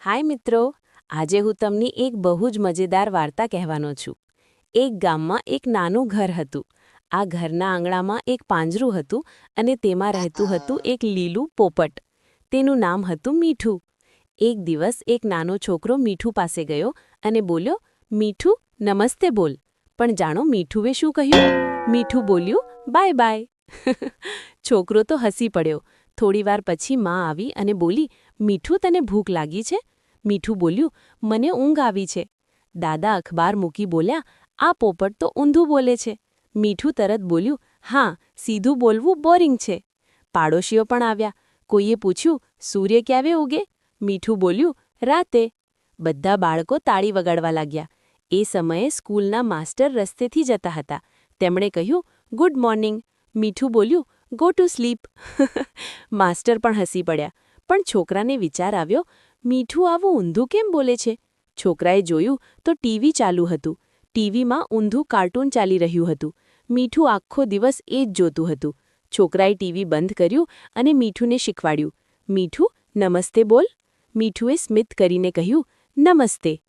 હાય મિત્રો, આજે હું તમને એક બહુ જ મજેદાર વાર્તા કહેવાનો છું. એક ગામમાં એક નાનું ઘર હતું. આ ઘરના આંગણામાં એક પાંજરું હતું અને તેમાં રહેતું હતું એક લીલું પોપટ. તેનું નામ હતું મીઠું. એક દિવસ એક નાનો છોકરો મીઠું પાસે ગયો અને બોલ્યો, "મીઠું, નમસ્તે બોલ." પણ જાણો મીઠુએ શું કહ્યું? મીઠું બોલ્યું, "બાય બાય." છોકરો તો હસી પડ્યો. થોડીવાર પછી માં આવી અને બોલી, "મીઠું, તને ભૂખ લાગી છે?" મીઠું બોલ્યું, "મને ઊંઘ આવી છે." દાદા અખબાર મૂકી બોલ્યા, "આ પોપટ તો ઊંધું બોલે છે." મીઠું તરત બોલ્યું, "હા, સીધું બોલવું બોરિંગ છે." પાડોશીઓ પણ આવ્યા. કોઈએ પૂછ્યું, "સૂર્ય ક્યારે ઉગે?" મીઠું બોલ્યું, "રાતે." બધા બાળકો તાળી વગાડવા લાગ્યા. એ સમયે સ્કૂલના માસ્ટર રસ્તેથી જતા હતા. તેમણે કહ્યું, "ગુડ મોર્નિંગ." મીઠું બોલ્યું, "ગો ટુ સ્લીપ." માસ્ટર પણ હસી પડ્યા. પણ છોકરાને વિચાર આવ્યો, મીઠું આવું ઊંધું કેમ બોલે છે? છોકરાએ જોયું તો ટીવી ચાલુ હતું. ટીવીમાં ઊંધું કાર્ટૂન ચાલી રહ્યું હતું. મીઠું આખો દિવસ એ જ જોતું હતું. છોકરાએ ટીવી બંધ કર્યું અને મીઠુને શીખવાડ્યું, "મીઠું, નમસ્તે બોલ." મીઠુએ સ્મિત કરીને કહ્યું, "નમસ્તે."